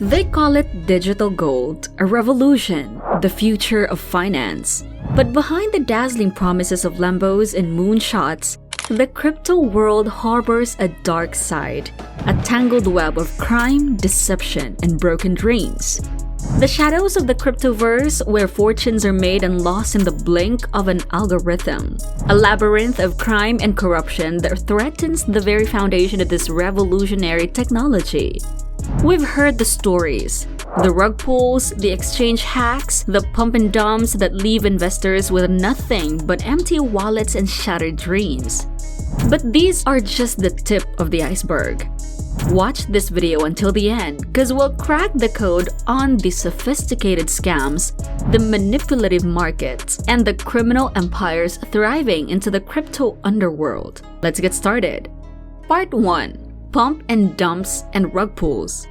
They call it digital gold, a revolution, the future of finance. But behind the dazzling promises of Lambos and moonshots, the crypto world harbors a dark side, a tangled web of crime, deception, and broken dreams. The shadows of the cryptoverse, where fortunes are made and lost in the blink of an algorithm. A labyrinth of crime and corruption that threatens the very foundation of this revolutionary technology. We've heard the stories, the rug pulls, the exchange hacks, the pump and dumps that leave investors with nothing but empty wallets and shattered dreams. But these are just the tip of the iceberg. Watch this video until the end, cause we'll crack the code on the sophisticated scams, the manipulative markets, and the criminal empires thriving into the crypto underworld. Let's get started. Part 1. Pump and dumps and rug pulls.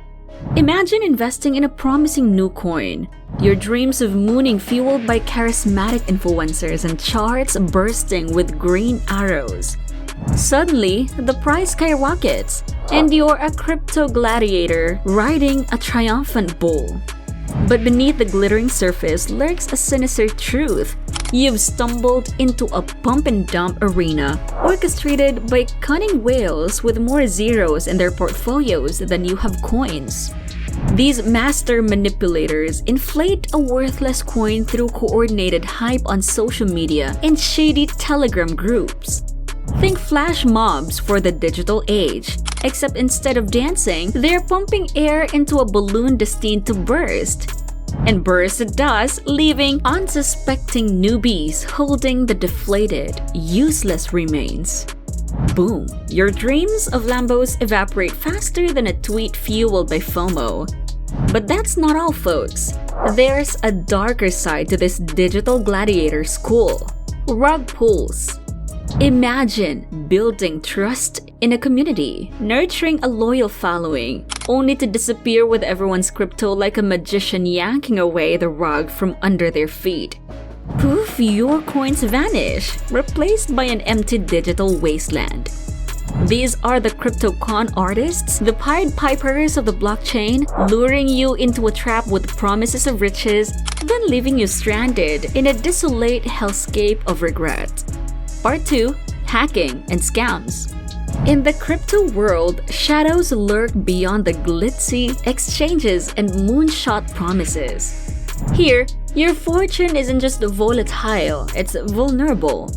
Imagine investing in a promising new coin, your dreams of mooning fueled by charismatic influencers and charts bursting with green arrows. Suddenly, the price skyrockets, and you're a crypto gladiator riding a triumphant bull. But beneath the glittering surface lurks a sinister truth. You've stumbled into a pump and dump arena orchestrated by cunning whales with more zeros in their portfolios than you have coins. These master manipulators inflate a worthless coin through coordinated hype on social media and shady Telegram groups. Think flash mobs for the digital age, except instead of dancing, they're pumping air into a balloon destined to burst. And burst it does, leaving unsuspecting newbies holding the deflated, useless remains. Boom! Your dreams of Lambos evaporate faster than a tweet fueled by FOMO. But that's not all, folks. There's a darker side to this digital gladiator school. Rug pulls. Imagine building trust in a community, nurturing a loyal following, only to disappear with everyone's crypto like a magician yanking away the rug from under their feet. Poof, your coins vanish, replaced by an empty digital wasteland. These are the crypto con artists, the Pied Pipers of the blockchain, luring you into a trap with promises of riches, then leaving you stranded in a desolate hellscape of regret. Part 2. Hacking and Scams. In the crypto world, shadows lurk beyond the glitzy exchanges and moonshot promises. Here, your fortune isn't just volatile, it's vulnerable.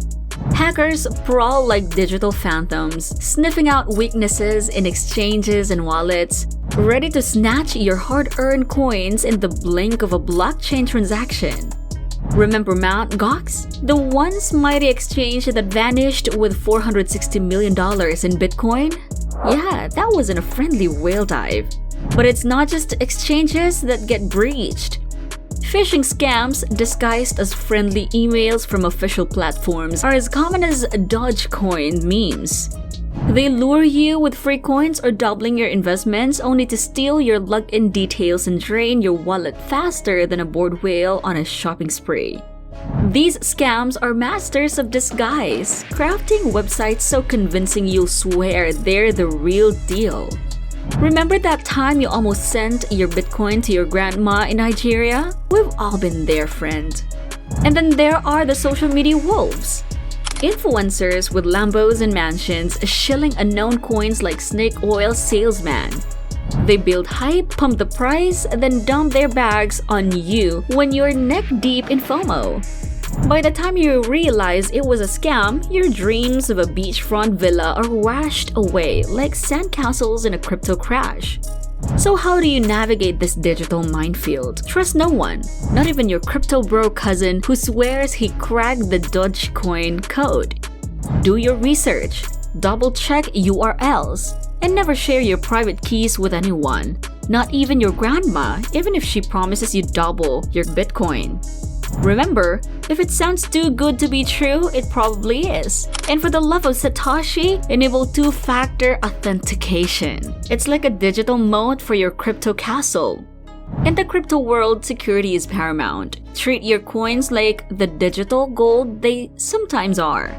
Hackers prowl like digital phantoms, sniffing out weaknesses in exchanges and wallets, ready to snatch your hard-earned coins in the blink of a blockchain transaction. Remember Mt. Gox? The once mighty exchange that vanished with $460 million in Bitcoin? Yeah, that wasn't a friendly whale dive. But it's not just exchanges that get breached. Phishing scams disguised as friendly emails from official platforms are as common as Dogecoin memes. They lure you with free coins or doubling your investments only to steal your login details and drain your wallet faster than a bored whale on a shopping spree. These scams are masters of disguise, crafting websites so convincing you'll swear they're the real deal. Remember that time you almost sent your Bitcoin to your grandma in Nigeria? We've all been there, friend. And then there are the social media wolves. Influencers with Lambos and mansions shilling unknown coins like snake oil salesman. They build hype, pump the price, then dump their bags on you when you're neck deep in FOMO. By the time you realize it was a scam, your dreams of a beachfront villa are washed away like sandcastles in a crypto crash. So how do you navigate this digital minefield? Trust no one, not even your crypto bro cousin who swears he cracked the Dogecoin code. Do your research, double-check URLs, and never share your private keys with anyone, not even your grandma, even if she promises you double your Bitcoin. Remember, if it sounds too good to be true, it probably is. And for the love of Satoshi, enable two-factor authentication. It's like a digital moat for your crypto castle. In the crypto world, security is paramount. Treat your coins like the digital gold they sometimes are.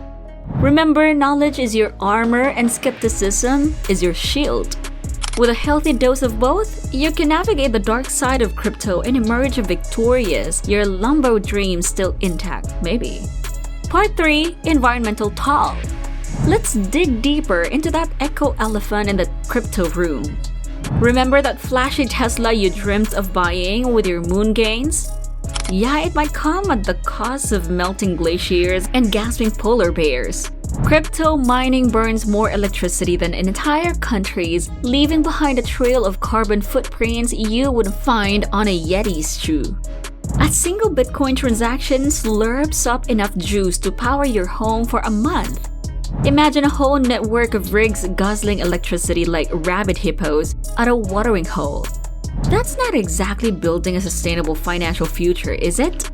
Remember, knowledge is your armor and skepticism is your shield. With a healthy dose of both, you can navigate the dark side of crypto and emerge victorious, your Lambo dreams still intact, maybe. Part 3. Environmental talk. Let's dig deeper into that eco-elephant in the crypto room. Remember that flashy Tesla you dreamt of buying with your moon gains? Yeah, it might come at the cost of melting glaciers and gasping polar bears. Crypto mining burns more electricity than entire countries, leaving behind a trail of carbon footprints you would find on a Yeti's shoe. A single Bitcoin transaction slurps up enough juice to power your home for a month. Imagine a whole network of rigs guzzling electricity like rabbit hippos at a watering hole. That's not exactly building a sustainable financial future, is it?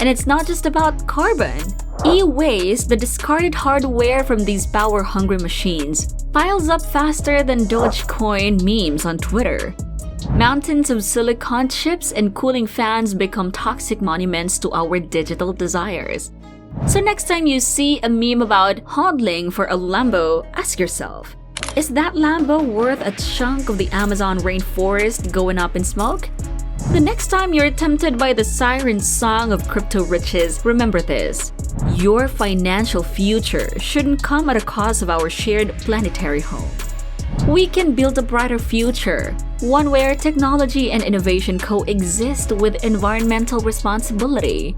And it's not just about carbon. E-waste, the discarded hardware from these power-hungry machines, piles up faster than Dogecoin memes on Twitter. Mountains of silicon chips and cooling fans become toxic monuments to our digital desires. So next time you see a meme about hodling for a Lambo, ask yourself, is that Lambo worth a chunk of the Amazon rainforest going up in smoke? The next time you're tempted by the siren song of crypto riches, remember this. Your financial future shouldn't come at a cost of our shared planetary home. We can build a brighter future, one where technology and innovation coexist with environmental responsibility.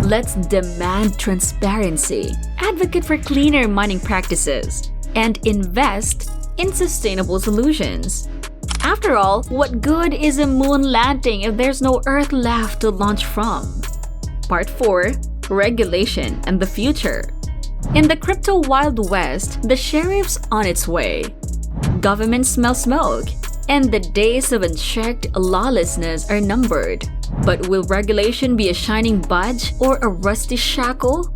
Let's demand transparency, advocate for cleaner mining practices, and invest in sustainable solutions. After all, what good is a moon landing if there's no Earth left to launch from? Part 4. Regulation and the future. In the crypto Wild West, the sheriff's on its way. Governments smell smoke, and the days of unchecked lawlessness are numbered. But will regulation be a shining badge or a rusty shackle?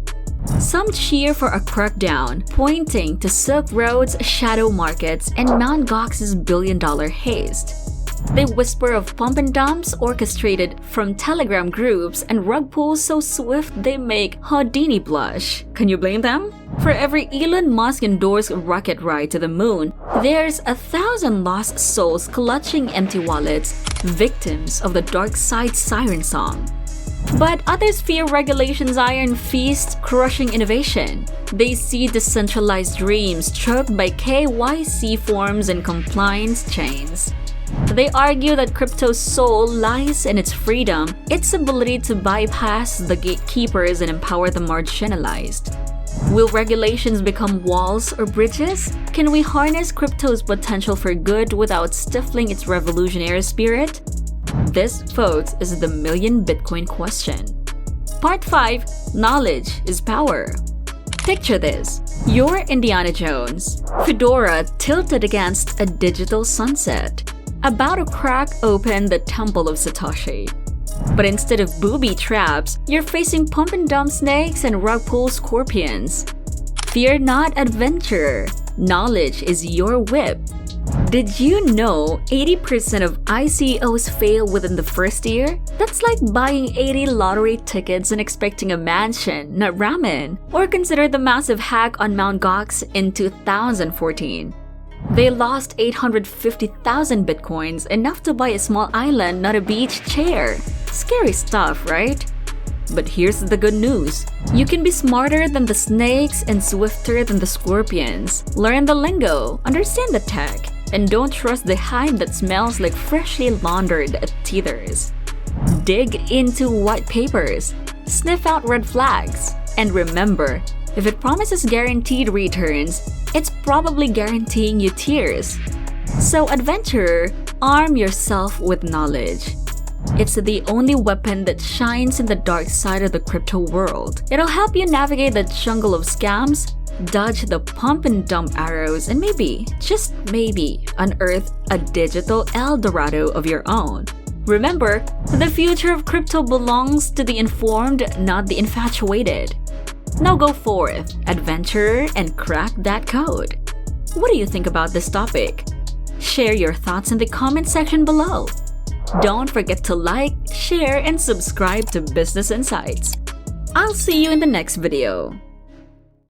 Some cheer for a crackdown, pointing to Silk Road's shadow markets and Mt. Gox's billion-dollar haste. They whisper of pump and dumps orchestrated from Telegram groups and rug pulls so swift they make Houdini blush. Can you blame them? For every Elon Musk-endorsed rocket ride to the moon, there's 1,000 lost souls clutching empty wallets, victims of the dark side siren song. But others fear regulation's iron fist crushing innovation. They see decentralized dreams choked by KYC forms and compliance chains. They argue that crypto's soul lies in its freedom, its ability to bypass the gatekeepers and empower the marginalized. Will regulations become walls or bridges? Can we harness crypto's potential for good without stifling its revolutionary spirit? This, folks, is the million Bitcoin question. Part 5. Knowledge is power. Picture this. You're Indiana Jones, fedora tilted against a digital sunset, about to crack open the Temple of Satoshi. But instead of booby traps, you're facing pump and dump snakes and rug pull scorpions. Fear not, adventurer. Knowledge is your whip. Did you know 80% of ICOs fail within the first year? That's like buying 80 lottery tickets and expecting a mansion, not ramen. Or consider the massive hack on Mt. Gox in 2014. They lost 850,000 bitcoins, enough to buy a small island, not a beach chair. Scary stuff, right? But here's the good news. You can be smarter than the snakes and swifter than the scorpions. Learn the lingo, understand the tech, and don't trust the hype that smells like freshly laundered teethers. Dig into white papers, sniff out red flags, and remember, if it promises guaranteed returns, it's probably guaranteeing you tears. So adventurer, arm yourself with knowledge. It's the only weapon that shines in the dark side of the crypto world. It'll help you navigate the jungle of scams, dodge the pump and dump arrows, and maybe, just maybe, unearth a digital El Dorado of your own. Remember, the future of crypto belongs to the informed, not the infatuated. Now go forth, adventurer, and crack that code. What do you think about this topic? Share your thoughts in the comment section below. Don't forget to like, share, and subscribe to Business Insights. I'll see you in the next video.